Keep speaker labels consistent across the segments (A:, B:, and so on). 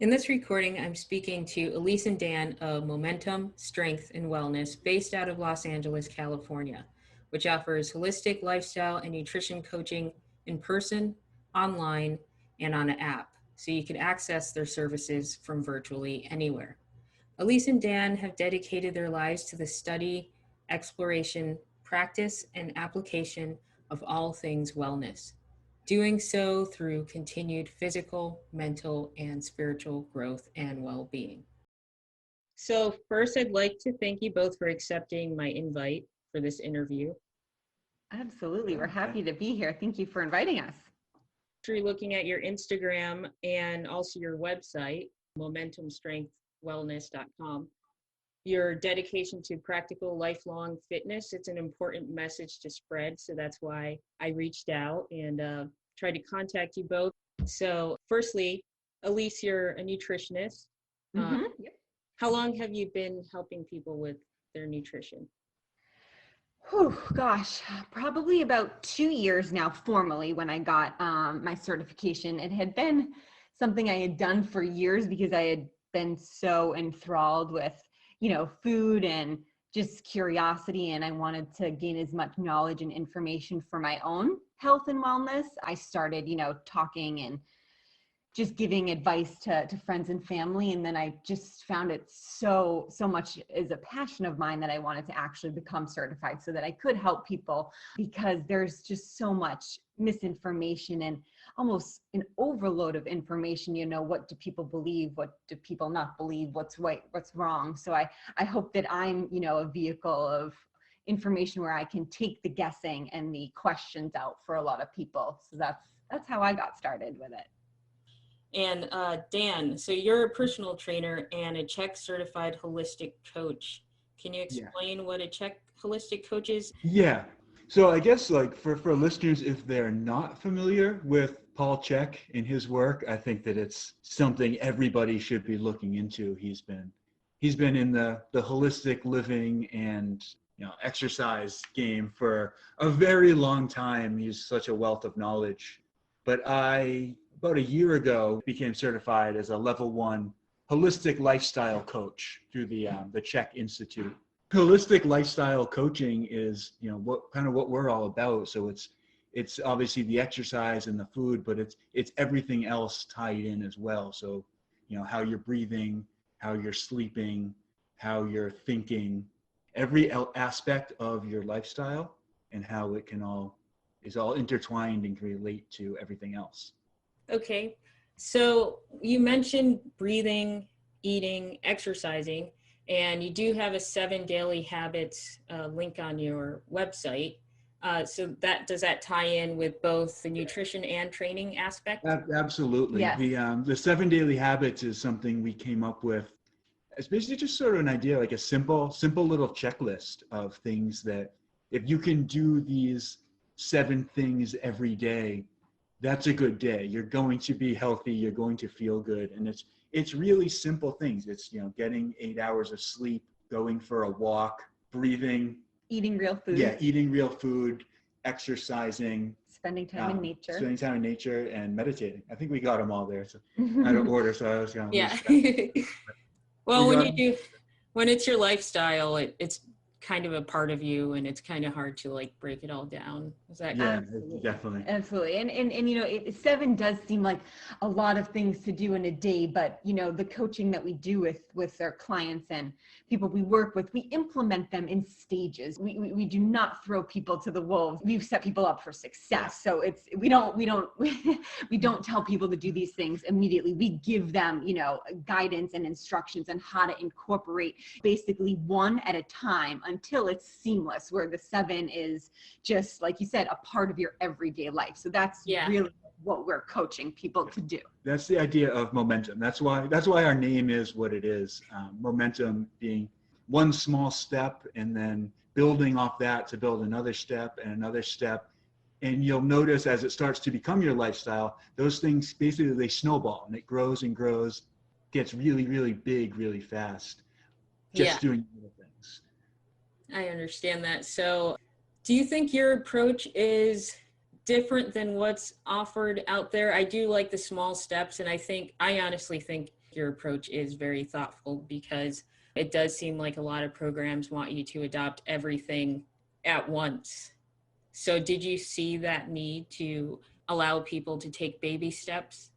A: In this recording, I'm speaking to Elise and Dan of Momentum, Strength, and Wellness, based out of Los Angeles, California, which offers holistic lifestyle and nutrition coaching in person, online, and on an app, so you can access their services from virtually anywhere. Elise and Dan have dedicated their lives to the study, exploration, practice, and application of all things wellness, doing so through continued physical, mental, and spiritual growth and well-being. So first, I'd like to thank you both for accepting my invite for this interview.
B: Absolutely. We're happy to be here. Thank you for inviting us.
A: After looking at your Instagram and also your website, momentumstrengthwellness.com, your dedication to practical lifelong fitness, it's an important message to spread. So that's why I reached out and tried to contact you both. So firstly, Elise, you're a nutritionist.
B: Yep.
A: How long have you been helping people with their nutrition?
B: Gosh, probably about 2 years now formally when I got my certification. It had been something I had done for years because I had been so enthralled with food and just curiosity, and I wanted to gain as much knowledge and information for my own health and wellness. I started, talking and just giving advice to friends and family. And then I just found it so much is a passion of mine that I wanted to actually become certified so that I could help people, because there's just so much misinformation and almost an overload of information. What do people believe? What do people not believe? What's right? What's wrong? So I hope that I'm, a vehicle of information where I can take the guessing and the questions out for a lot of people. So that's how I got started with it.
A: And Dan, so you're a personal trainer and a Czech certified holistic coach. Can you explain what a Czech holistic coach is?
C: Yeah. So I guess for listeners, if they're not familiar with Paul Chek and his work, I think that it's something everybody should be looking into. He's been in the holistic living and exercise game for a very long time. He's such a wealth of knowledge. But about a year ago, became certified as a level 1 holistic lifestyle coach through the Czech Institute. Holistic lifestyle coaching is, what we're all about. So it's obviously the exercise and the food, but it's everything else tied in as well. So, how you're breathing, how you're sleeping, how you're thinking, every aspect of your lifestyle and how it is all intertwined and can relate to everything else.
A: Okay, so you mentioned breathing, eating, exercising, and you do have a 7 daily habits link on your website. So does that tie in with both the nutrition and training aspect?
C: Absolutely.
B: Yes.
C: The 7 daily habits is something we came up with. It's basically just sort of an idea, like a simple little checklist of things that if you can do these 7 things every day, that's a good day. You're going to be healthy. You're going to feel good. And it's really simple things. It's, getting 8 hours of sleep, going for a walk, breathing,
B: Eating real food.
C: Yeah, eating real food, exercising,
B: Spending time in nature.
C: Spending time in nature and meditating. I think we got them all there. So out of order. So I was going to
A: Well, when it's your lifestyle, it's kind of a part of you, and it's kind of hard to break it all down. Is that
C: definitely.
B: Absolutely. And 7 does seem like a lot of things to do in a day, but the coaching that we do with our clients and people we work with, we implement them in stages. We do not throw people to the wolves. We've set people up for success. So we don't tell people to do these things immediately. We give them, guidance and instructions on how to incorporate basically one at a time until it's seamless, where the 7 is just, like you said, a part of your everyday life. So that's really what we're coaching people to do.
C: That's the idea of momentum. That's why our name is what it is. Momentum being one small step, and then building off that to build another step and another step. And you'll notice as it starts to become your lifestyle, those things basically they snowball, and it grows and grows, gets really, really big, really fast. Doing little things.
A: I understand that. So do you think your approach is different than what's offered out there? I do like the small steps, and I honestly think Your approach is very thoughtful because it does seem like a lot of programs want you to adopt everything at once. So did you see that need to allow people to take baby steps?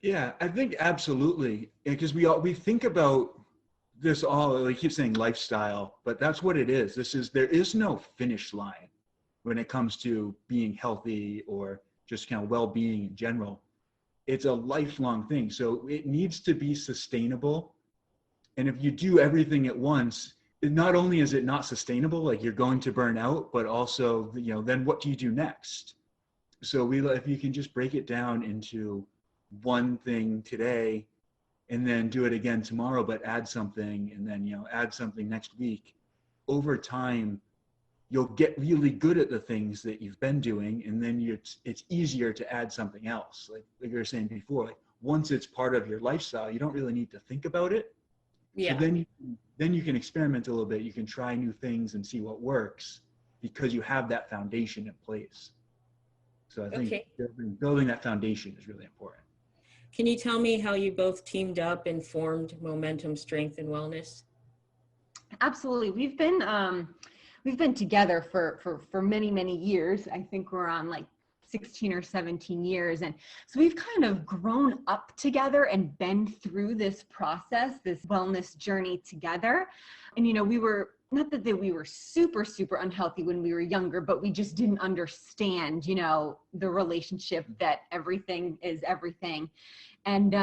C: Yeah, I think absolutely. Because we think about this all, like keep saying lifestyle, but that's what it is. There is no finish line when it comes to being healthy or just kind of well-being in general. It's a lifelong thing. So it needs to be sustainable. And if you do everything at once, not only is it not sustainable, like you're going to burn out, but also, then what do you do next? So if you can just break it down into one thing today and then do it again tomorrow, but add something, and then, add something next week, over time, you'll get really good at the things that you've been doing. And then it's easier to add something else. Like you were saying before, like once it's part of your lifestyle, you don't really need to think about it.
A: Yeah.
C: So then you can experiment a little bit. You can try new things and see what works because you have that foundation in place. So I think building that foundation is really important.
A: Can you tell me how you both teamed up and formed Momentum Strength and Wellness?
B: Absolutely. We've been together for many, many years. I think we're on like 16 or 17 years. And so we've kind of grown up together and been through this process, this wellness journey together. And, we were, not that we were super, super unhealthy when we were younger, but we just didn't understand, the relationship that everything is everything. And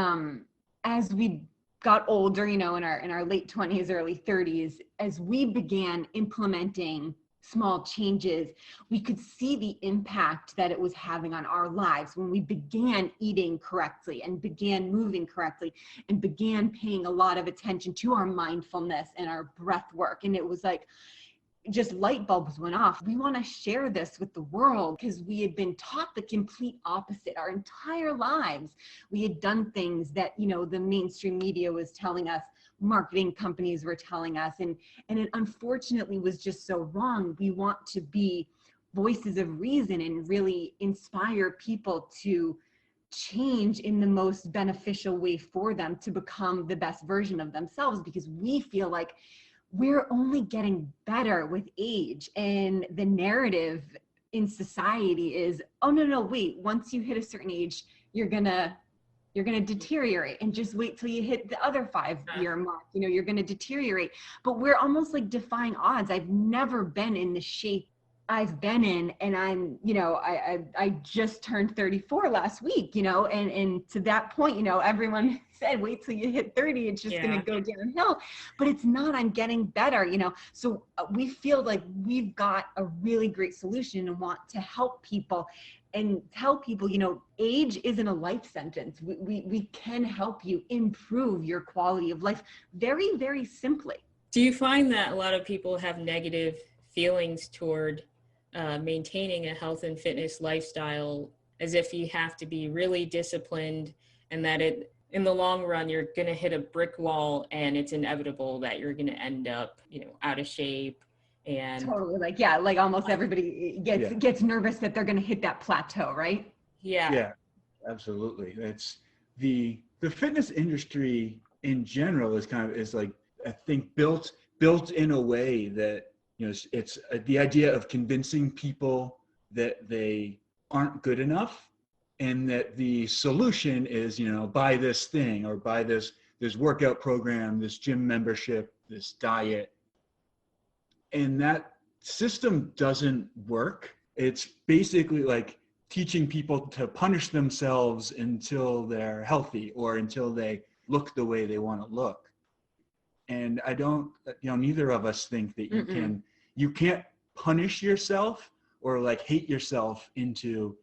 B: as we got older, in our late 20s, early 30s, as we began implementing small changes, we could see the impact that it was having on our lives when we began eating correctly and began moving correctly and began paying a lot of attention to our mindfulness and our breath work. And it was like, just light bulbs went off. We want to share this with the world because we had been taught the complete opposite our entire lives. We had done things that, the mainstream media was telling us, marketing companies were telling us, and it unfortunately was just so wrong. We want to be voices of reason and really inspire people to change in the most beneficial way for them to become the best version of themselves, because we feel like we're only getting better with age. And the narrative in society is, oh, no, wait, once you hit a certain age, you're gonna deteriorate, and just wait till you hit the other 5-year mark, you're gonna deteriorate. But we're almost like defying odds. I've never been in the shape I've been in, and I'm, I just turned 34 last week, and to that point, everyone said, wait till you hit 30, it's just going to go downhill, but it's not. I'm getting better, so we feel like we've got a really great solution and want to help people and tell people, age isn't a life sentence. We can help you improve your quality of life very, very simply.
A: Do you find that a lot of people have negative feelings toward maintaining a health and fitness lifestyle, as if you have to be really disciplined, and that in the long run, you're going to hit a brick wall and it's inevitable that you're going to end up, out of shape? And
B: totally, like almost everybody gets nervous that they're going to hit that plateau, right?
C: Yeah, absolutely. It's the fitness industry in general is like, I think built in a way that, it's the idea of convincing people that they aren't good enough, and that the solution is, buy this thing or buy this workout program, this gym membership, this diet. And that system doesn't work. It's basically like teaching people to punish themselves until they're healthy or until they look the way they want to look. And I don't, neither of us think that you can't punish yourself or like hate yourself into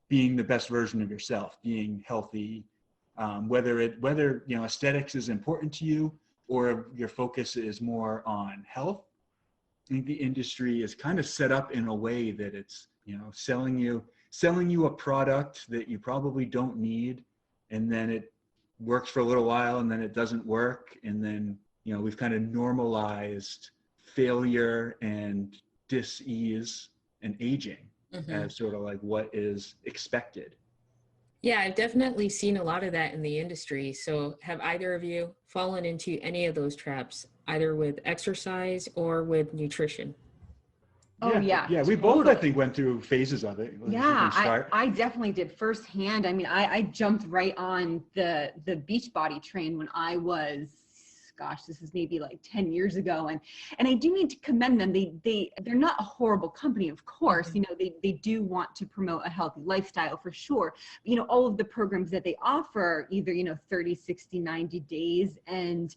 C: being the best version of yourself, being healthy, whether aesthetics is important to you or your focus is more on health. I think the industry is kind of set up in a way that it's, selling you a product that you probably don't need, and then it works for a little while and then it doesn't work, and then we've kind of normalized failure and dis-ease and aging as sort of like what is expected.
A: Yeah, I've definitely seen a lot of that in the industry. So, have either of you fallen into any of those traps, either with exercise or with nutrition?
B: Oh
C: Yeah,
B: yeah,
C: yeah, we both I
B: totally.
C: think went through phases of it. If you
B: Yeah,
C: can start.
B: I definitely did firsthand. I mean, I jumped right on the Beachbody train when I was, gosh, this is maybe like 10 years ago. And I do need to commend them. They're not a horrible company, of course.
A: Mhm.
B: You know, they do want to promote a healthy lifestyle for sure. You know, all of the programs that they offer, either, you know, 30, 60, 90 days. And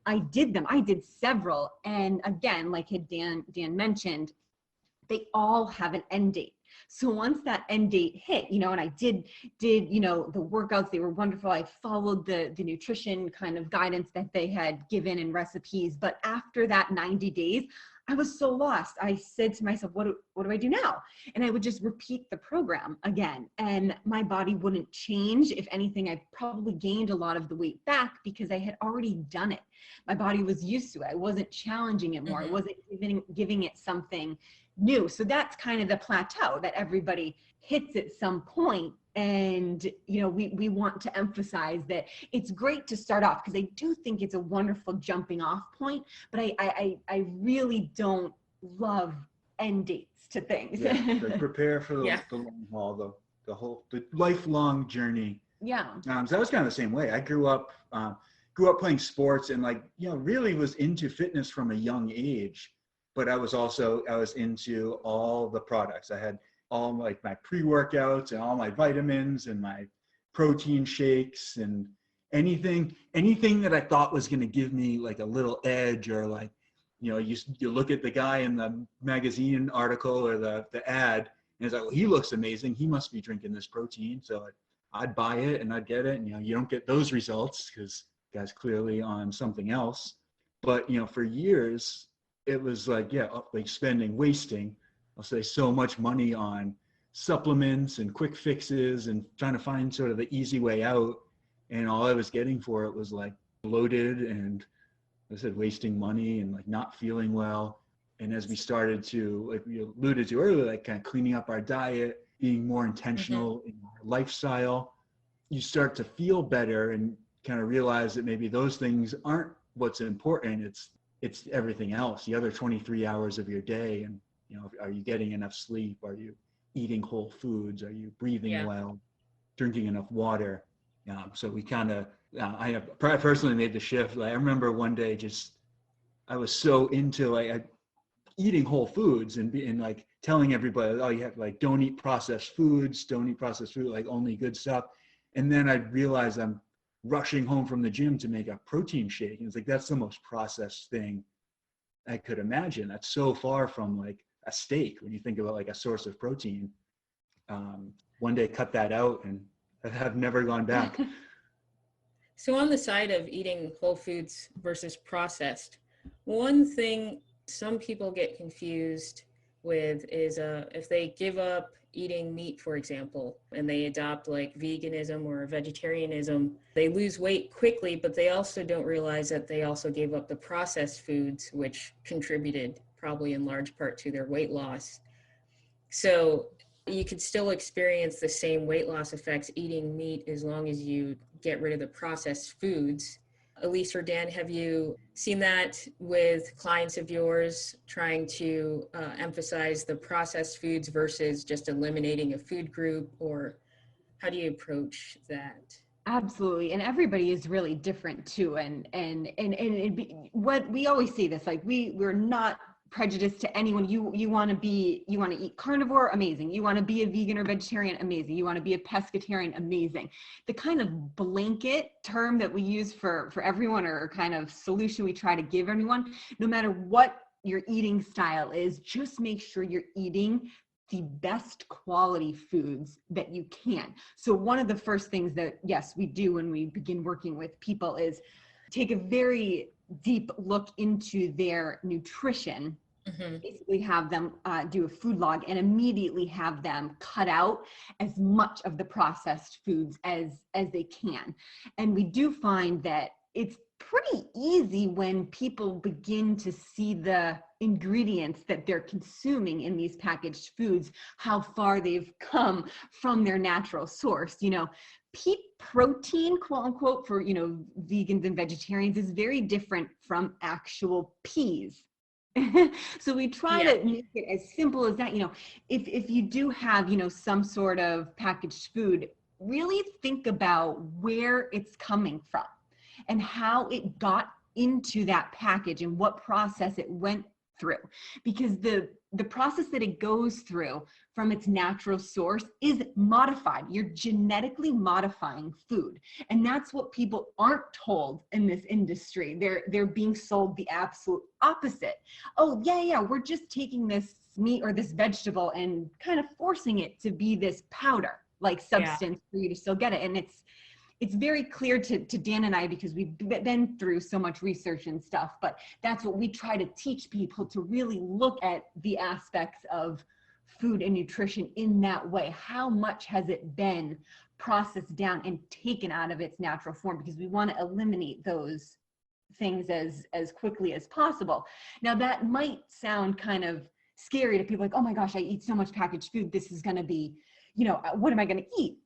B: I did them. I did several. And again, like had Dan mentioned, they all have an end date. So once that end date hit, you know, and I did, you know, the workouts, they were wonderful. I followed the nutrition kind of guidance that they had given and recipes. But after that 90 days, I was so lost. I said to myself, what do I do now? And I would just repeat the program again. And my body wouldn't change. If anything, I probably gained a lot of the weight back because I had already done it. My body was used to it. I wasn't challenging it more. I
A: Mhm.
B: wasn't giving it something new. So that's kind of the plateau that everybody hits at some point. And, you know, we want to emphasize that it's great to start off because I do think it's a wonderful jumping off point, but I really don't love end dates to things.
C: Yeah, like prepare for
A: Yeah.
C: the long haul, the lifelong journey.
B: Yeah.
C: So I was kind of the same way. I grew up playing sports and like, you know, really was into fitness from a young age. But I was into all the products. I had all like my pre-workouts and all my vitamins and my protein shakes and anything that I thought was going to give me like a little edge or like, you know, you look at the guy in the magazine article or the ad and it's like, well, he looks amazing. He must be drinking this protein. So I'd buy it and I'd get it. And, you know, you don't get those results because the guy's clearly on something else. But, you know, for years, it was like, yeah, like wasting, I'll say, so much money on supplements and quick fixes and trying to find sort of the easy way out. And all I was getting for it was like bloated and, like I said, wasting money and like not feeling well. And as we started to, like we alluded to earlier, like kind of cleaning up our diet, being more
A: Mhm.
C: intentional in our lifestyle, you start to feel better and kind of realize that maybe those things aren't what's important. It's everything else, the other 23 hours of your day. And, you know, are you getting enough sleep? Are you eating whole foods? Are you breathing
A: Yeah.
C: well, drinking enough water? So we kind of, I have personally made the shift. Like, I remember one day I was so into like eating whole foods and like telling everybody, oh, you have like, don't eat processed foods, like only good stuff. And then I realized I'm rushing home from the gym to make a protein shake. And it's like, that's the most processed thing I could imagine. That's so far from like a steak when you think about like a source of protein. One day cut that out and I have never gone back.
A: So, on the side of eating whole foods versus processed, one thing some people get confused with is if they give up eating meat, for example, and they adopt like veganism or vegetarianism, they lose weight quickly, but they also don't realize that they also gave up the processed foods, which contributed probably in large part to their weight loss. So you could still experience the same weight loss effects eating meat as long as you get rid of the processed foods. Elise or Dan, have you seen that with clients of yours trying to emphasize the processed foods versus just eliminating a food group, or how do you approach that?
B: Absolutely. And everybody is really different too. What we always say this, like we're not prejudiced to anyone. You want to eat carnivore, amazing. You want to be a vegan or vegetarian, amazing. You want to be a pescatarian, amazing. The kind of blanket term that we use for everyone, or kind of solution we try to give everyone, no matter what your eating style is, just make sure you're eating the best quality foods that you can. So one of the first things that, yes, we do when we begin working with people is take a very deep look into their nutrition,
A: Mm-hmm.
B: basically have them do a food log and immediately have them cut out as much of the processed foods as they can. And we do find that it's pretty easy when people begin to see the ingredients that they're consuming in these packaged foods, how far they've come from their natural source. Pea protein, quote unquote, for, vegans and vegetarians is very different from actual peas. So we try to make it as simple as that. If you do have, some sort of packaged food, really think about where it's coming from and how it got into that package and what process it went through, because the process that it goes through from its natural source is modified. You're genetically modifying food, and that's what people aren't told in this industry. They're being sold the absolute opposite. Oh yeah, we're just taking this meat or this vegetable and kind of forcing it to be this powder like substance for you to still get it. And it's very clear to Dan and I, because we've been through so much research and stuff, but that's what we try to teach people, to really look at the aspects of food and nutrition in that way. How much has it been processed down and taken out of its natural form? Because we want to eliminate those things as quickly as possible. Now, that might sound kind of scary to people, like, oh my gosh, I eat so much packaged food. This is going to be, what am I going to eat?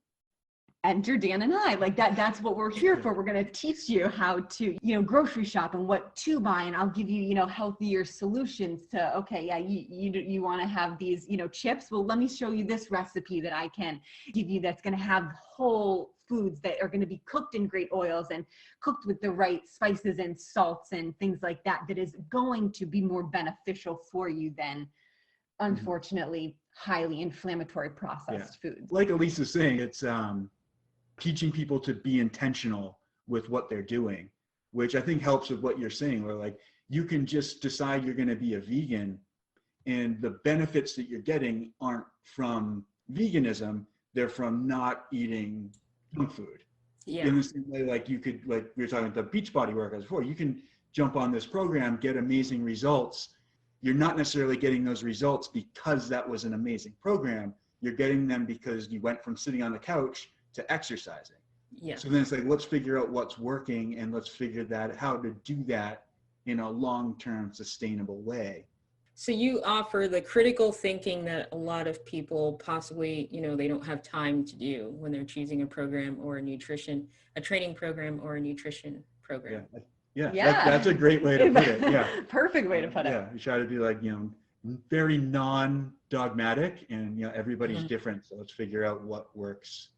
B: Enter Dan and I, like that's what we're here for. We're going to teach you how to, grocery shop and what to buy. And I'll give you, healthier solutions to, okay, yeah, you want to have these, chips. Well, let me show you this recipe that I can give you that's going to have whole foods that are going to be cooked in great oils and cooked with the right spices and salts and things like that, that is going to be more beneficial for you than, unfortunately, highly inflammatory processed foods.
C: Like Elise is saying, it's, teaching people to be intentional with what they're doing, which I think helps with what you're saying, where like you can just decide you're going to be a vegan and the benefits that you're getting aren't from veganism, they're from not eating junk food. In the same way, like you could, like we were talking about the Beachbody workouts before, you can jump on this program, get amazing results. You're not necessarily getting those results because that was an amazing program. You're getting them because you went from sitting on the couch to exercising. So then it's like, let's figure out what's working and let's figure that how to do that in a long-term sustainable way.
A: So you offer the critical thinking that a lot of people possibly, they don't have time to do when they're choosing a program or a training program or a nutrition program.
C: That's a great way to put it.
B: Perfect way to put it.
C: You try to be like, very non-dogmatic, and everybody's different, so let's figure out what works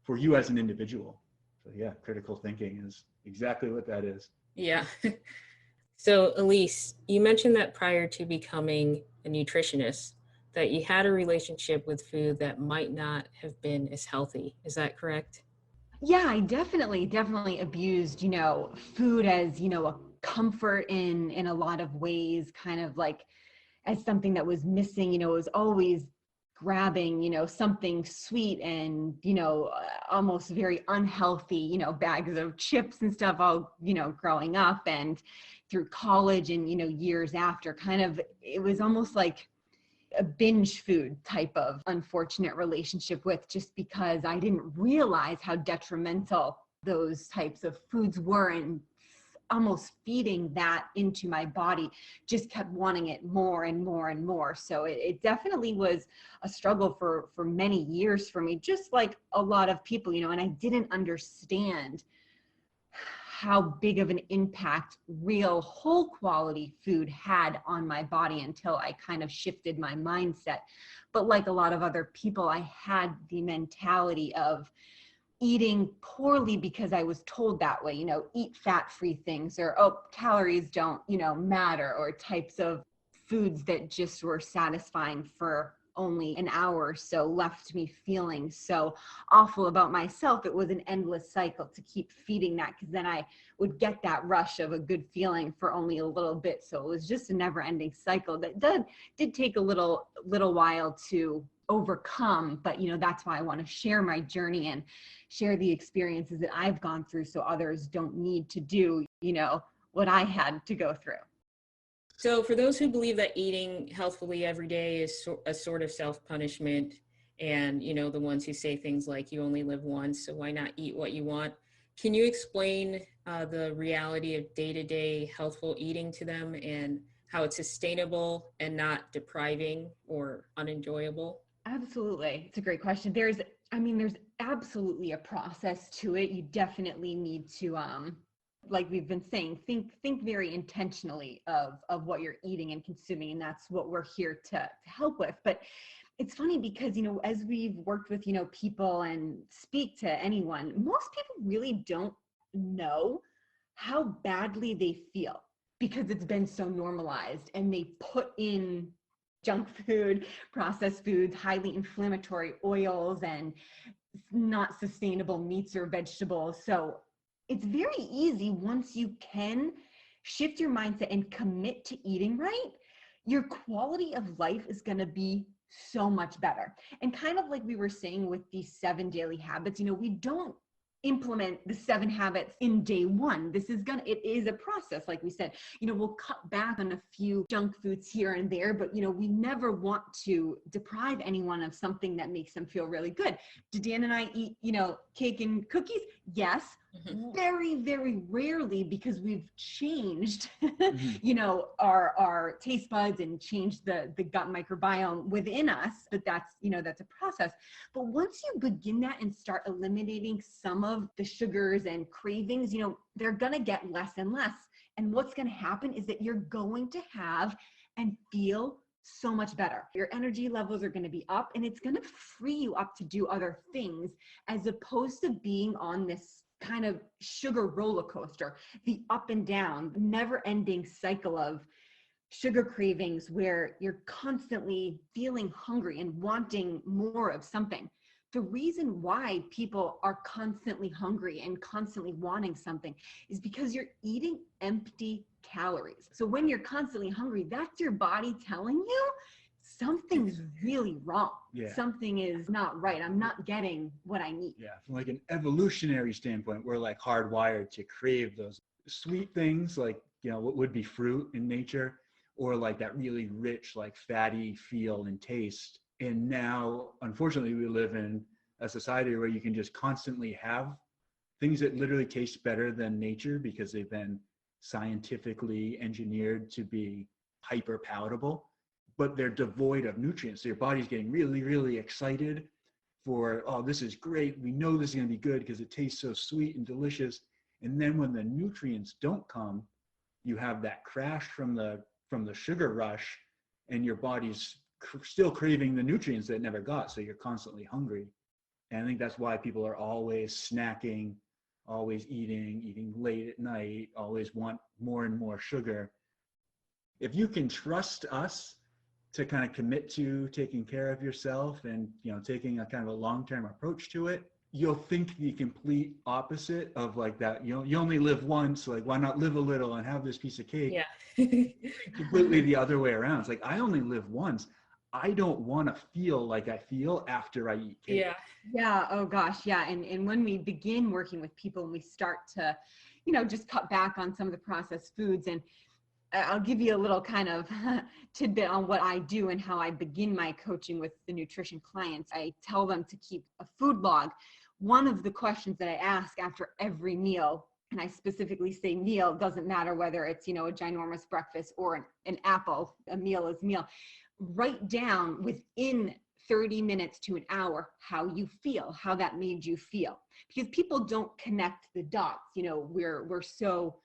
C: for you as an individual. So critical thinking is exactly what that is.
A: So Elise, you mentioned that prior to becoming a nutritionist, that you had a relationship with food that might not have been as healthy. Is that correct?
B: Yeah, I definitely abused, food as, a comfort in a lot of ways, kind of like as something that was missing. It was always grabbing, something sweet and, almost very unhealthy, bags of chips and stuff all, growing up and through college and, years after. Kind of, it was almost like a binge food type of unfortunate relationship with, just because I didn't realize how detrimental those types of foods were, and almost feeding that into my body, just kept wanting it more and more and more. So it definitely was a struggle for many years for me, just like a lot of people, and I didn't understand how big of an impact real whole quality food had on my body until I kind of shifted my mindset. But like a lot of other people, I had the mentality of eating poorly because I was told that way, eat fat-free things, or, oh, calories don't, matter, or types of foods that just were satisfying for only an hour or so, left me feeling so awful about myself. It was an endless cycle to keep feeding that, because then I would get that rush of a good feeling for only a little bit. So it was just a never-ending cycle that did take a little while to overcome. But that's why I want to share my journey and share the experiences that I've gone through, so others don't need to do what I had to go through.
A: So for those who believe that eating healthfully every day is a sort of self-punishment, and the ones who say things like you only live once, so why not eat what you want, Can you explain the reality of day-to-day healthful eating to them and how it's sustainable and not depriving or unenjoyable?
B: Absolutely. It's a great question. There's absolutely a process to it. You definitely need to, like we've been saying, think very intentionally of what you're eating and consuming. And that's what we're here to help with. But it's funny because, as we've worked with, people and speak to anyone, most people really don't know how badly they feel because it's been so normalized, and they put in junk food, processed foods, highly inflammatory oils, and not sustainable meats or vegetables. So it's very easy, once you can shift your mindset and commit to eating right, your quality of life is going to be so much better. And kind of like we were saying with these 7 daily habits, we don't implement the 7 habits in day one. It is a process. Like we said, we'll cut back on a few junk foods here and there, but we never want to deprive anyone of something that makes them feel really good. Do Dan and I eat, cake and cookies? Yes. Very, very rarely, because we've changed, our taste buds and changed the gut microbiome within us. But that's a process. But once you begin that and start eliminating some of the sugars and cravings, they're going to get less and less. And what's going to happen is that you're going to have and feel so much better. Your energy levels are going to be up, and it's going to free you up to do other things, as opposed to being on this kind of sugar roller coaster, the up and down, never ending cycle of sugar cravings, where you're constantly feeling hungry and wanting more of something. The reason why people are constantly hungry and constantly wanting something is because you're eating empty calories. So when you're constantly hungry, that's your body telling you something's really wrong.
C: Yeah.
B: Something is not right. I'm not getting what I need.
C: Yeah, from like an evolutionary standpoint, we're like hardwired to crave those sweet things, like, what would be fruit in nature, or like that really rich, like fatty feel and taste. And now, unfortunately, we live in a society where you can just constantly have things that literally taste better than nature because they've been scientifically engineered to be hyper palatable, but they're devoid of nutrients. So your body's getting really, really excited for, oh, this is great. We know this is going to be good because it tastes so sweet and delicious. And then when the nutrients don't come, you have that crash from the sugar rush, and your body's still craving the nutrients that it never got. So you're constantly hungry. And I think that's why people are always snacking, always eating late at night, always want more and more sugar. If you can trust us to kind of commit to taking care of yourself and, taking a kind of a long-term approach to it, you'll think the complete opposite of like that. You only live once, like why not live a little and have this piece of cake?
A: Yeah.
C: Completely the other way around. It's like, I only live once. I don't want to feel like I feel after I eat cake.
A: Yeah.
B: Yeah. Oh gosh. Yeah. And when we begin working with people and we start to, just cut back on some of the processed foods, and I'll give you a little kind of tidbit on what I do and how I begin my coaching with the nutrition clients. I tell them to keep a food log. One of the questions that I ask after every meal, and I specifically say meal, doesn't matter whether it's, a ginormous breakfast or an apple, a meal is meal. Write down within 30 minutes to an hour how you feel, how that made you feel. Because people don't connect the dots. We're so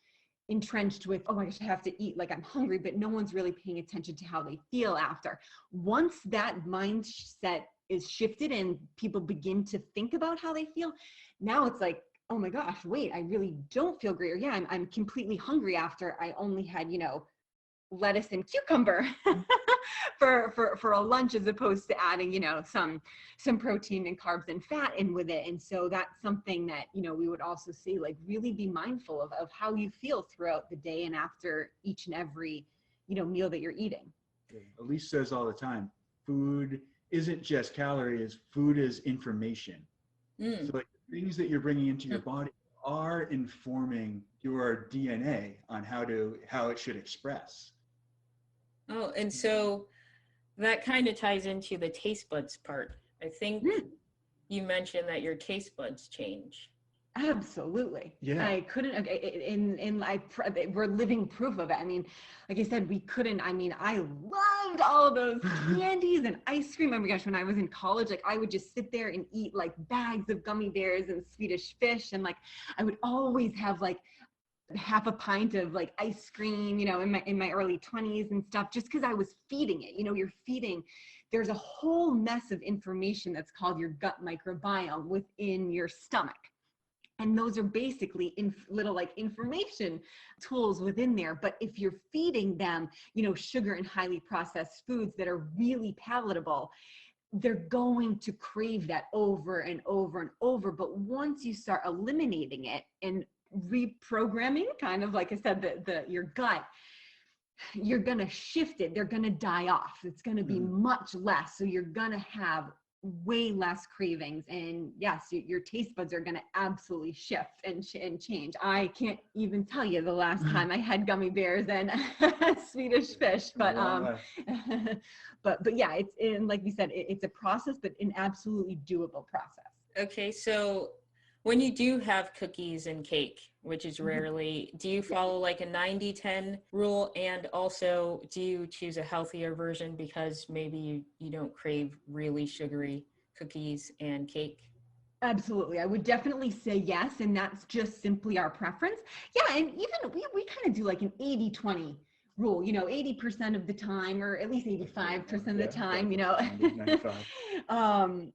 B: entrenched with, oh my gosh, I have to eat, like I'm hungry, but no one's really paying attention to how they feel after. Once that mindset is shifted and people begin to think about how they feel, now it's like, oh my gosh, wait, I really don't feel great. Or yeah, I'm completely hungry after I only had, lettuce and cucumber for a lunch, as opposed to adding, some protein and carbs and fat in with it. And so that's something that, we would also say, like, really be mindful of how you feel throughout the day and after each and every, meal that you're eating.
C: Elise says all the time, food isn't just calories, food is information. So like the things that you're bringing into your body are informing your DNA on how it should express.
A: Oh, and so that kind of ties into the taste buds part. I think you mentioned that your taste buds change.
B: Absolutely.
C: Yeah.
B: I couldn't, we're living proof of it. I mean, like I said, we couldn't, I mean, I loved all those candies and ice cream. Oh my gosh, when I was in college, like I would just sit there and eat like bags of gummy bears and Swedish fish. And like, I would always have like half a pint of like ice cream, you know, in my early 20s and stuff, just because I was feeding it. You know, you're feeding, there's a whole mess of information that's called your gut microbiome within your stomach. And those are basically little like information tools within there. But if you're feeding them, you know, sugar and highly processed foods that are really palatable, they're going to crave that over and over and over. But once you start eliminating it and reprogramming, kind of like I said, your gut, you're going to shift it. They're going to die off. It's going to be much less. So you're going to have way less cravings, and yes, your taste buds are going to absolutely shift and change. I can't even tell you the last time I had gummy bears and Swedish fish, but but yeah, it's in, like we said, it's a process, but an absolutely doable process.
A: Okay, so when you do have cookies and cake, which is rarely, do you follow like a 90-10 rule? And also, do you choose a healthier version because maybe you don't crave really sugary cookies and cake?
B: Absolutely. I would definitely say yes. And that's just simply our preference. Yeah. And even we kind of do like an 80-20 rule, you know, 80% of the time, or at least 85% of the time, you know.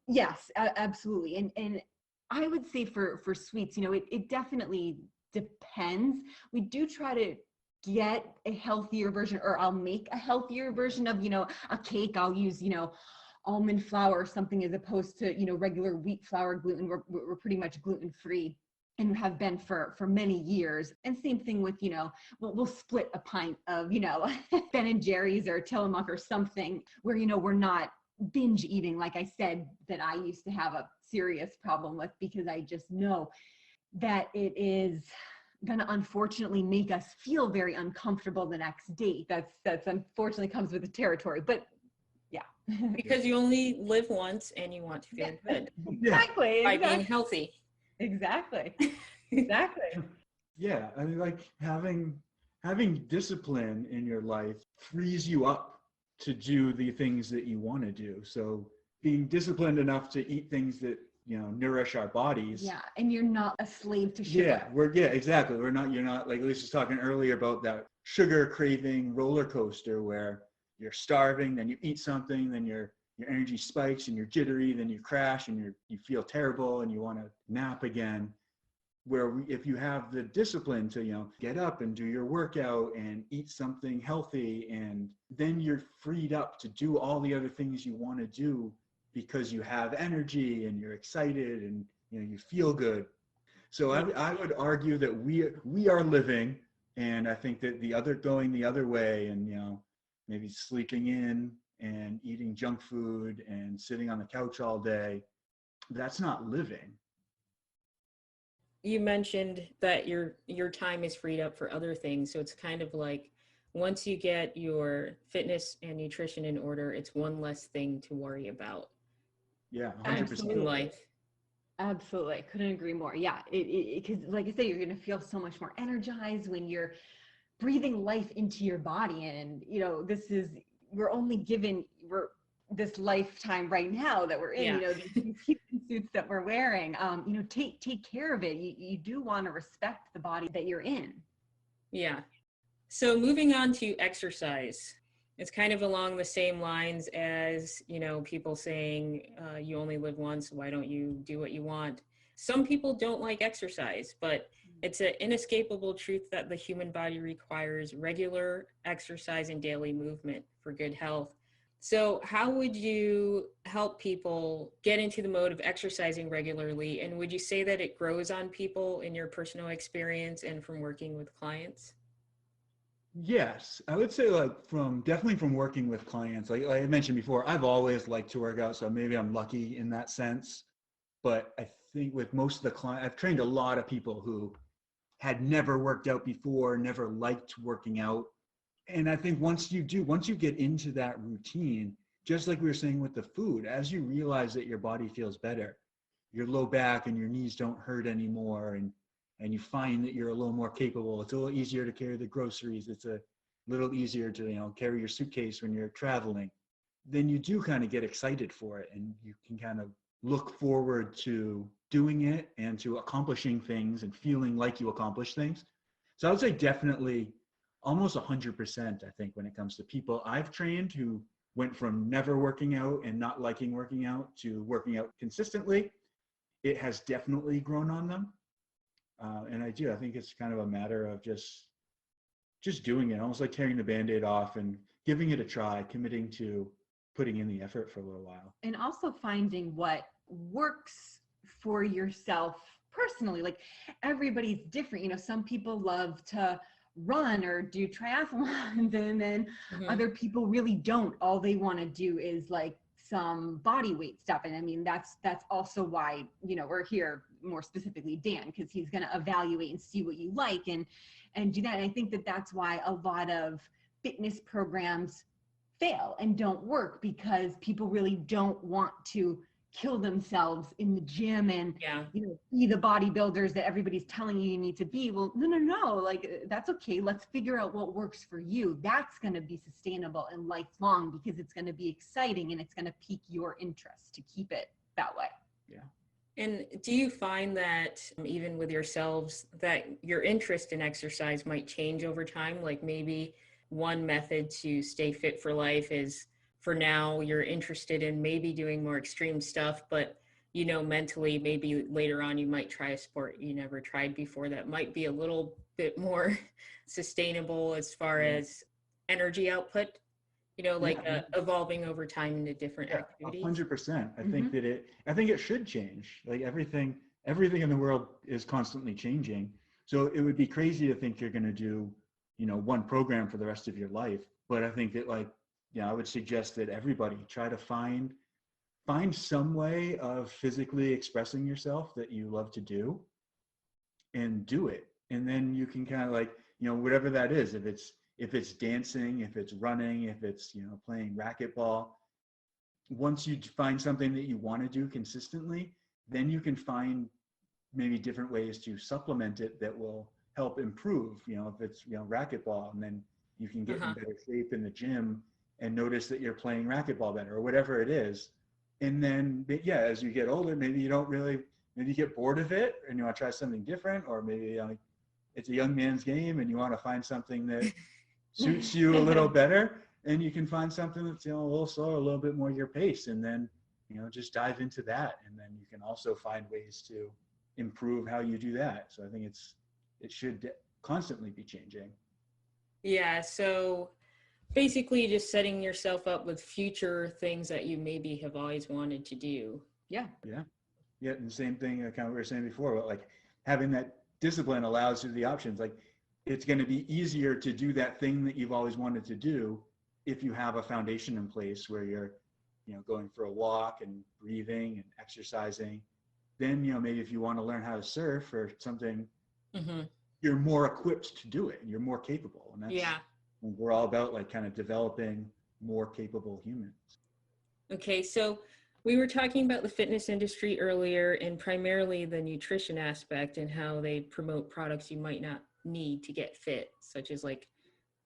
B: Yes, absolutely. And I would say for sweets, you know, it definitely depends. We do try to get a healthier version, or I'll make a healthier version of, you know, a cake. I'll use, you know, almond flour or something, as opposed to, you know, regular wheat flour gluten. We're pretty much gluten-free and have been for many years. And same thing with, you know, we'll split a pint of, you know, Ben and Jerry's or Tillamook or something, where, you know, we're not binge eating, like I said, that I used to have a serious problem with, because I just know that it is going to unfortunately make us feel very uncomfortable the next day. That's unfortunately comes with the territory, but yeah.
A: Because you only live once and you want to feel good.
B: Exactly.
A: By being healthy.
B: Exactly.
C: Yeah, I mean, like having discipline in your life frees you up to do the things that you want to do. So being disciplined enough to eat things that, you know, nourish our bodies.
B: Yeah, and you're not a slave to sugar.
C: Yeah, exactly. You're not, like Elise was talking earlier about that sugar craving roller coaster where you're starving, then you eat something, then your energy spikes and you're jittery, then you crash and you feel terrible and you want to nap again. Where if you have the discipline to, you know, get up and do your workout and eat something healthy, and then you're freed up to do all the other things you want to do because you have energy and you're excited and, you know, you feel good. So I would argue that we are living, and I think that going the other way and, you know, maybe sleeping in and eating junk food and sitting on the couch all day, that's not living.
A: You mentioned that your time is freed up for other things. So it's kind of like once you get your fitness and nutrition in order, it's one less thing to worry about.
C: Yeah, 100%.
A: In life.
B: Absolutely. Couldn't agree more. Yeah. Because like I say, you're going to feel so much more energized when you're breathing life into your body. And, you know, we're only given this lifetime right now that we're in, you know, these human suits that we're wearing, you know, take care of it. You do want to respect the body that you're in.
A: Yeah. So moving on to exercise, it's kind of along the same lines as, you know, people saying you only live once, why don't you do what you want? Some people don't like exercise, but it's an inescapable truth that the human body requires regular exercise and daily movement for good health. So how would you help people get into the mode of exercising regularly? And would you say that it grows on people in your personal experience and from working with clients?
C: Yes, I would say definitely from working with clients, like I mentioned before, I've always liked to work out, so maybe I'm lucky in that sense. But I think with most of the clients, I've trained a lot of people who had never worked out before, never liked working out. And I think once you get into that routine, just like we were saying with the food, as you realize that your body feels better, your low back and your knees don't hurt anymore, and you find that you're a little more capable. It's a little easier to carry the groceries. It's a little easier to, carry your suitcase when you're traveling. Then you do kind of get excited for it, and you can kind of look forward to doing it and to accomplishing things and feeling like you accomplish things. So I would say definitely almost 100%, I think, when it comes to people I've trained who went from never working out and not liking working out to working out consistently, it has definitely grown on them. And I think it's kind of a matter of just doing it, almost like tearing the Band-Aid off and giving it a try, committing to putting in the effort for a little while.
B: And also finding what works for yourself personally. Like, everybody's different. Some people love to run or do triathlons, and then other people really don't. All they want to do is like some body weight stuff. And I mean, that's also why, we're here, more specifically Dan, because he's going to evaluate and see what you like and do that. And I think that that's why a lot of fitness programs fail and don't work, because people really don't want to kill themselves in the gym and be the bodybuilders that everybody's telling you need to be. Well, no, like, that's okay. Let's figure out what works for you. That's going to be sustainable and lifelong, because it's going to be exciting and it's going to pique your interest to keep it that way.
C: Yeah.
A: And do you find that even with yourselves that your interest in exercise might change over time? Like, maybe one method to stay fit for life is, for now, you're interested in maybe doing more extreme stuff, but mentally, maybe later on you might try a sport you never tried before that might be a little bit more sustainable as far as energy output, evolving over time into different activities.
C: 100%. I think it should change. Like, everything in the world is constantly changing. So it would be crazy to think you're going to do, one program for the rest of your life. But I think that, I would suggest that everybody try to find some way of physically expressing yourself that you love to do, and do it. And then you can kind of whatever that is, if it's dancing, if it's running, if it's, playing racquetball, once you find something that you want to do consistently, then you can find maybe different ways to supplement it that will help improve, if it's, racquetball, and then you can get in better shape in the gym and notice that you're playing racquetball better, or whatever it is. And then, as you get older, maybe you get bored of it and you want to try something different, or maybe it's a young man's game and you want to find something that suits you a little better, and you can find something that's, a little slower, a little bit more your pace, and then, just dive into that. And then you can also find ways to improve how you do that. So I think it should constantly be changing. Yeah.
A: So basically just setting yourself up with future things that you maybe have always wanted to do.
C: Yeah. And the same thing, kind of what we were saying before, but having that discipline allows you the options. It's going to be easier to do that thing that you've always wanted to do if you have a foundation in place where you're, going for a walk and breathing and exercising. Then, maybe if you want to learn how to surf or something, you're more equipped to do it and you're more capable. And that's, we're all about kind of developing more capable humans.
A: Okay, so we were talking about the fitness industry earlier, and primarily the nutrition aspect and how they promote products you might not need to get fit, such as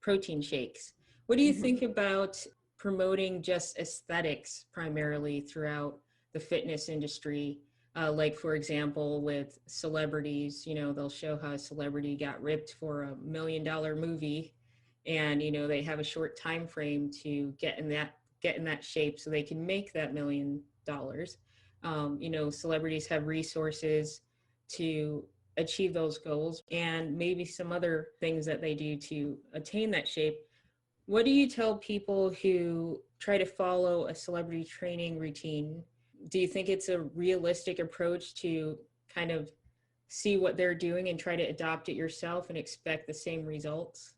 A: protein shakes. What do you think about promoting just aesthetics primarily throughout the fitness industry? For example, with celebrities, they'll show how a celebrity got ripped for $1 million movie, and they have a short time frame to get in that shape so they can make that $1 million. Celebrities have resources to achieve those goals, and maybe some other things that they do to attain that shape. What do you tell people who try to follow a celebrity training routine? Do you think it's a realistic approach to kind of see what they're doing and try to adopt it yourself and expect the same results?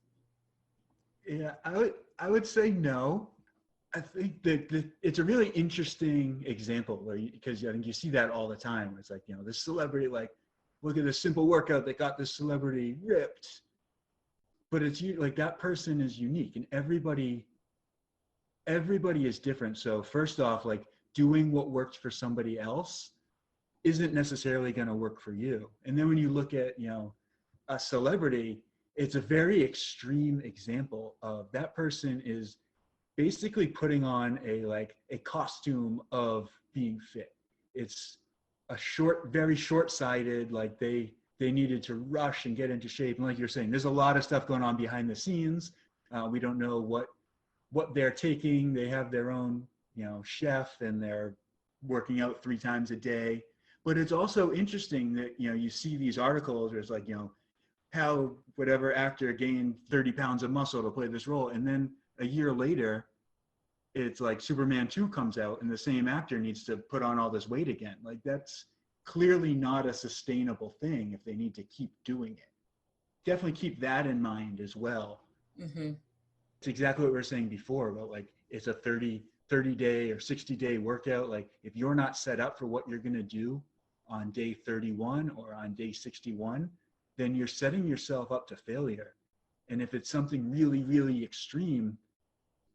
C: Yeah, I would say no. I think that it's a really interesting example because I think you see that all the time. It's this celebrity, look at this simple workout that got this celebrity ripped. But it's that person is unique, and everybody is different. So first off, doing what worked for somebody else isn't necessarily going to work for you. And then when you look at, a celebrity, it's a very extreme example of that person is basically putting on a costume of being fit. It's very short-sighted, like they needed to rush and get into shape. And like you're saying, there's a lot of stuff going on behind the scenes. We don't know what they're taking. They have their own, chef, and they're working out 3 times a day. But it's also interesting that, you see these articles where it's like, how whatever actor gained 30 pounds of muscle to play this role. And then a year later, it's like Superman 2 comes out and the same actor needs to put on all this weight again. Like, that's clearly not a sustainable thing if they need to keep doing it. Definitely keep that in mind as well.
A: Mm-hmm.
C: It's exactly what we were saying before about, like, it's a 30-day or 60-day workout. Like, if you're not set up for what you're going to do on day 31 or on day 61, then you're setting yourself up to failure. And if it's something really, really extreme,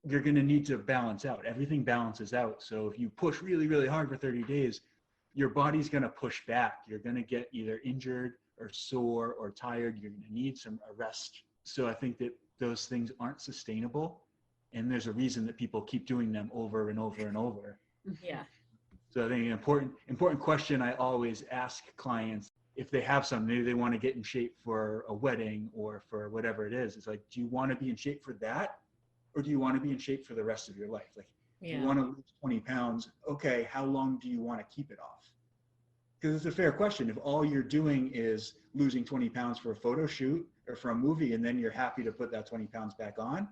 C: you're going to need to balance out. Everything balances out. So if you push really, really hard for 30 days, your body's going to push back. You're going to get either injured or sore or tired. You're going to need some rest. So I think that those things aren't sustainable. And there's a reason that people keep doing them over and over and over.
A: Yeah.
C: So I think an important question I always ask clients, if they have something, maybe they want to get in shape for a wedding or for whatever it is. It's like, do you want to be in shape for that? Or do you want to be in shape for the rest of your life? Like,
A: Yeah.
C: you want to lose 20 pounds. Okay, how long do you want to keep it off? Because it's a fair question. If all you're doing is losing 20 pounds for a photo shoot or for a movie, and then you're happy to put that 20 pounds back on,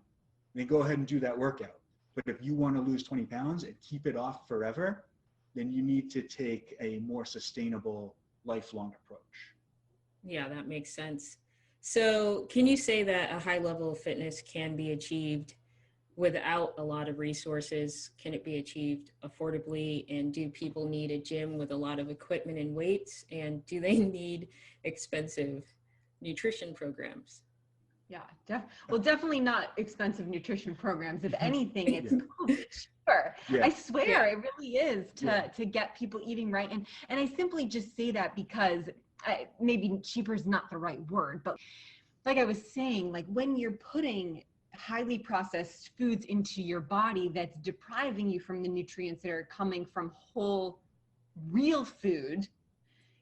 C: then go ahead and do that workout. But if you want to lose 20 pounds and keep it off forever, then you need to take a more sustainable, lifelong approach.
A: Yeah, that makes sense. So can you say that a high level of fitness can be achieved without a lot of resources? Can it be achieved affordably? And do people need a gym with a lot of equipment and weights? And do they need expensive nutrition programs?
B: Yeah, definitely not expensive nutrition programs. If anything, it's probably cheaper.
C: Yeah.
B: I swear,
A: Yeah.
B: it really is to get people eating right. And I simply just say that because maybe cheaper is not the right word, but like I was saying, like when you're putting highly processed foods into your body that's depriving you from the nutrients that are coming from whole, real food,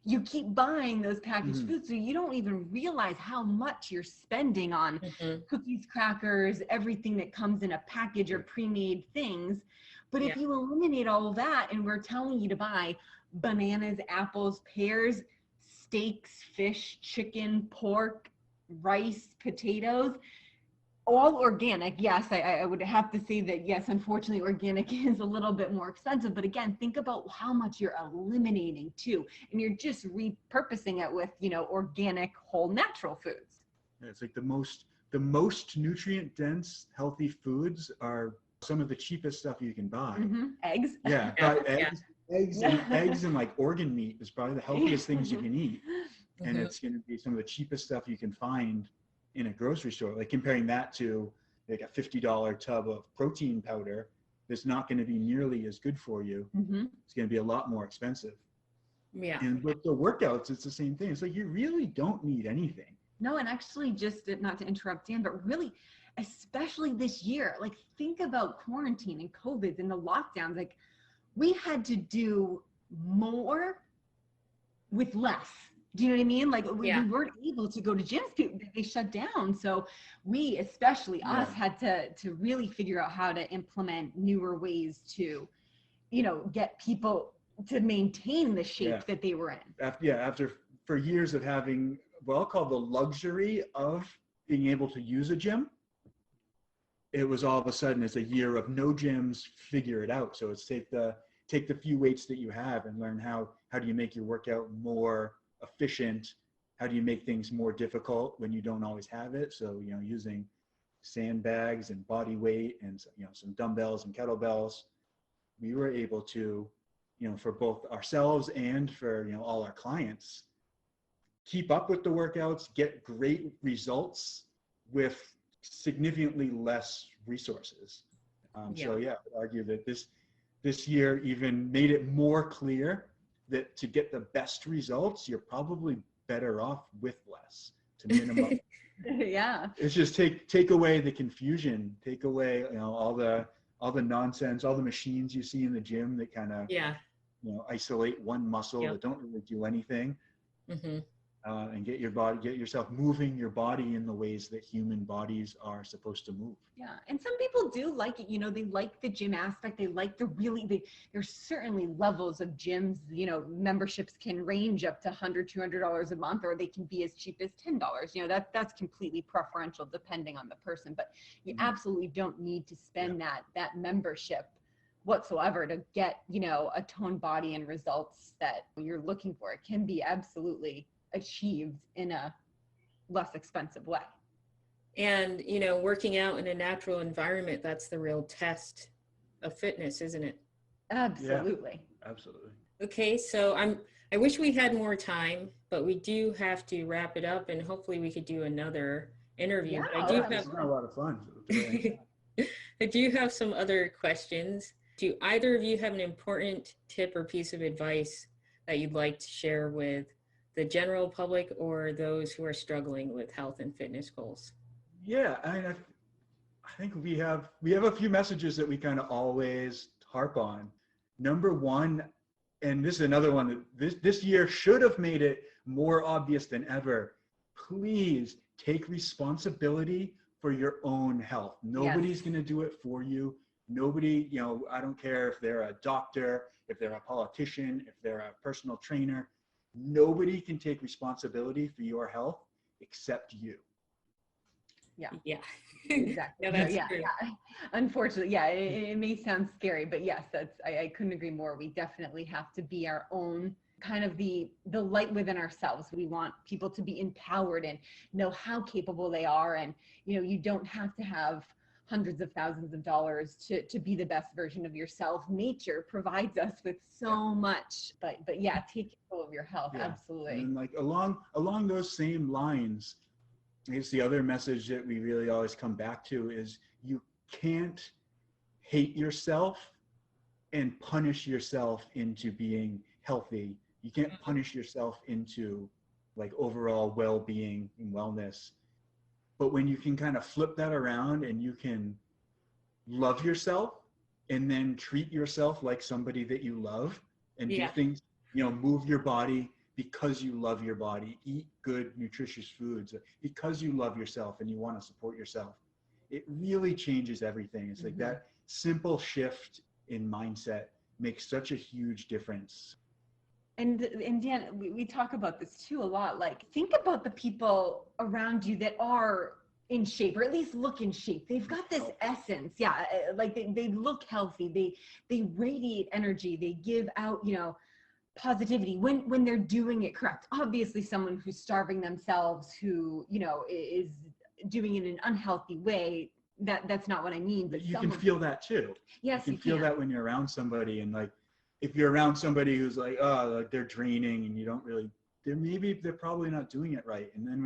B: you keep buying those packaged foods, so you don't even realize how much you're spending on cookies, crackers, everything that comes in a package or pre-made things. But if you eliminate all of that, and we're telling you to buy bananas, apples, pears, steaks, fish, chicken, pork, rice, potatoes, all organic. Yes, I would have to say that, yes, unfortunately, organic is a little bit more expensive. But again, think about how much you're eliminating too. And you're just repurposing it with, organic, whole, natural foods.
C: Yeah, it's like the most nutrient dense, healthy foods are some of the cheapest stuff you can buy.
B: Eggs.
C: Yeah, eggs and like organ meat is probably the healthiest things you can eat. And it's going to be some of the cheapest stuff you can find in a grocery store. Like comparing that to like a $50 tub of protein powder that's not going to be nearly as good for you. It's going to be a lot more expensive.
A: Yeah.
C: And with the workouts, it's the same thing. It's like you really don't need anything.
B: No, and actually, just not to interrupt Dan, but really, especially this year, like think about quarantine and COVID and the lockdowns. Like we had to do more with less. Do you know what I mean? Like we weren't able to go to gyms. They shut down. So we, especially us, had to really figure out how to implement newer ways to, get people to maintain the shape that they were in.
C: After for years of having what I'll call the luxury of being able to use a gym, it was all of a sudden it's a year of no gyms, figure it out. So it's take the few weights that you have and learn how do you make your workout more efficient. How do you make things more difficult when you don't always have it? So, using sandbags and body weight and, some dumbbells and kettlebells, we were able to, for both ourselves and for, all our clients, keep up with the workouts, get great results with significantly less resources. So I would argue that this year even made it more clear that to get the best results, you're probably better off with less to minimize.
B: Yeah.
C: It's just take away the confusion, take away, all the nonsense, all the machines you see in the gym that kind of,
A: Yeah.
C: isolate one muscle
A: Yep.
C: that don't really do anything.
A: Mm-hmm.
C: And get yourself moving your body in the ways that human bodies are supposed to move.
B: Yeah. And some people do like it, they like the gym aspect. They like there's certainly levels of gyms, memberships can range up to $100, $200 a month, or they can be as cheap as $10. That's completely preferential depending on the person, but you absolutely don't need to spend that membership whatsoever to get, a toned body and results that you're looking for. It can be absolutely achieved in a less expensive way.
A: And, working out in a natural environment, that's the real test of fitness, isn't it?
B: Absolutely.
C: Yeah, absolutely.
A: Okay, so I wish we had more time, but we do have to wrap it up, and hopefully we could do another interview.
B: Yeah,
A: But
C: It's been a lot of fun.
A: I do have some other questions. Do either of you have an important tip or piece of advice that you'd like to share with the general public or those who are struggling with health and fitness goals?
C: Yeah, I think we have a few messages that we kind of always harp on. Number one, and this is another one that this year should have made it more obvious than ever. Please take responsibility for your own health. Nobody's going to do it for you. Nobody, I don't care if they're a doctor, if they're a politician, if they're a personal trainer. Nobody can take responsibility for your health except you.
B: Yeah.
A: Exactly.
B: Yeah, Unfortunately, it may sound scary, but yes, I couldn't agree more. We definitely have to be our own kind of the light within ourselves. We want people to be empowered and know how capable they are. And, you don't have to have hundreds of thousands of dollars to be the best version of yourself. Nature provides us with so much, but yeah, take control of your health.
C: Yeah.
B: Absolutely.
C: And like along those same lines, I guess the other message that we really always come back to is you can't hate yourself and punish yourself into being healthy. You can't punish yourself into like overall well-being and wellness. But when you can kind of flip that around and you can love yourself and then treat yourself like somebody that you love and do things, move your body because you love your body, eat good, nutritious foods because you love yourself and you want to support yourself. It really changes everything. It's like that simple shift in mindset makes such a huge difference.
B: And Dan, we talk about this too a lot. Like, think about the people around you that are in shape, or at least look in shape. They've got this essence. Yeah. Like they look healthy. They radiate energy. They give out, positivity when they're doing it correct. Obviously someone who's starving themselves, who, is doing it in an unhealthy way, that's not what I mean. But
C: you can feel that too.
B: Yes,
C: you can feel that when you're around somebody, and like if you're around somebody who's like, like they're draining and you don't really, they're probably not doing it right. And then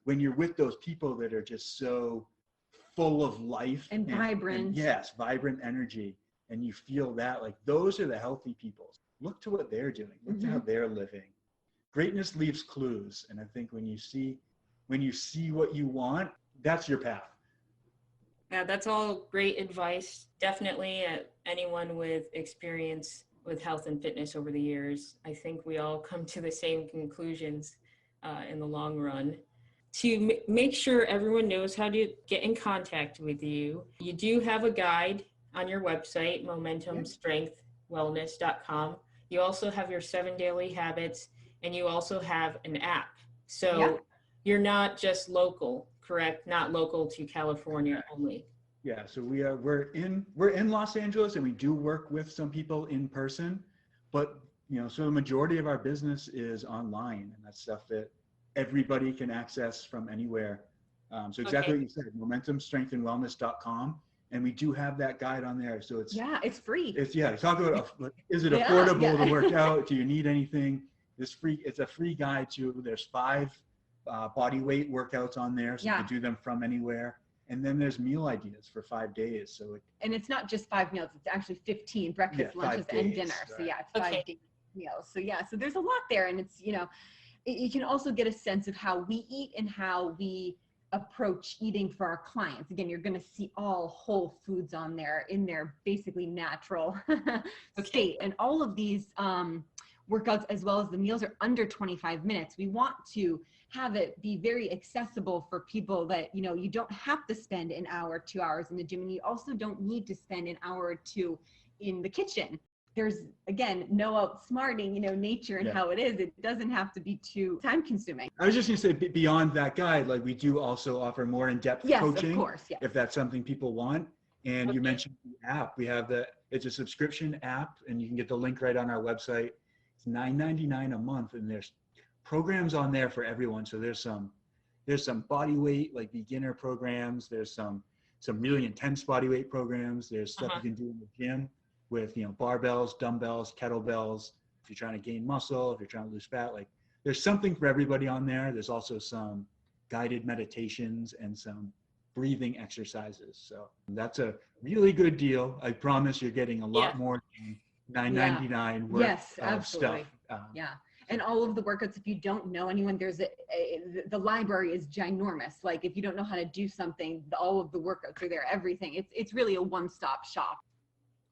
C: when you're with those people that are just so full of life
B: and vibrant,
C: and yes, vibrant energy, and you feel that, like those are the healthy people. Look to what they're doing. Look to how they're living. Greatness leaves clues, and I think when you see what you want, that's your path.
A: Yeah, that's all great advice. Definitely anyone with experience with health and fitness over the years, I think we all come to the same conclusions in the long run. To make sure everyone knows how to get in contact with you, you do have a guide on your website, momentumstrengthwellness.com. You also have your 7 daily habits, and you also have an app. So you're not just local, correct? Not local to California only.
C: Yeah, so we're in Los Angeles, and we do work with some people in person, but so the majority of our business is online, and that's stuff that everybody can access from anywhere. So exactly what you said, momentumstrengthandwellness.com. And we do have that guide on there. So it's
B: free.
C: Talk about, is it affordable to work out? Do you need anything? It's a free guide there's 5 body weight workouts on there. So you can do them from anywhere. And then there's meal ideas for 5 days. And
B: it's not just 5 meals, it's actually 15 breakfast, lunches, and dinner. So it's 5 days. meals. So yeah, so there's a lot there, and it's, you know, you can also get a sense of how we eat and how we approach eating for our clients. Again, you're going to see all whole foods on there in their basically natural state. And all of these workouts, as well as the meals, are under 25 minutes. We want to have it be very accessible for people that, you know, you don't have to spend an hour, 2 hours in the gym, and you also don't need to spend an hour or two in the kitchen. There's, again, no outsmarting, you know, nature and how it is. It doesn't have to be too time consuming.
C: I was just going to say, beyond that guide, like we do also offer more in-depth coaching.
B: Of course, yes.
C: If that's something people want. And you mentioned the app. We have it's a subscription app, and you can get the link right on our website. It's $9.99 a month, and there's programs on there for everyone. So there's some body weight, like beginner programs. There's some really intense body weight programs. There's stuff you can do in the gym with, you know, barbells, dumbbells, kettlebells. If you're trying to gain muscle, if you're trying to lose fat, like there's something for everybody on there. There's also some guided meditations and some breathing exercises. So that's a really good deal. I promise you're getting a lot more than $9.99 worth of stuff.
B: And all of the workouts, if you don't know anyone, there's the library is ginormous. Like if you don't know how to do something, all of the workouts are there, everything. It's really a one-stop shop.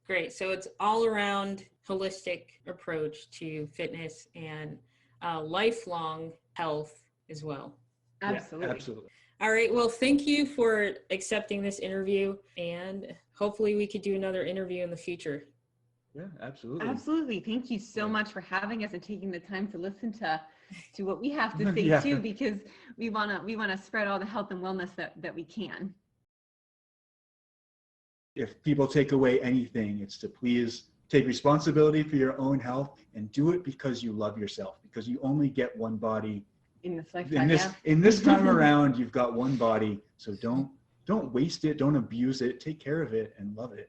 A: Great. So it's all around holistic approach to fitness and lifelong health as well.
B: Absolutely.
C: Yeah, absolutely.
A: All right. Well, thank you for accepting this interview, and hopefully we could do another interview in the future.
C: Yeah, absolutely.
B: Absolutely. Thank you so much for having us and taking the time to listen to what we have to say too, because we want to spread all the health and wellness that we can.
C: If people take away anything, it's to please take responsibility for your own health and do it because you love yourself, because you only get one body
B: in this lifetime.
C: In this time around, you've got one body. So don't waste it. Don't abuse it. Take care of it and love it.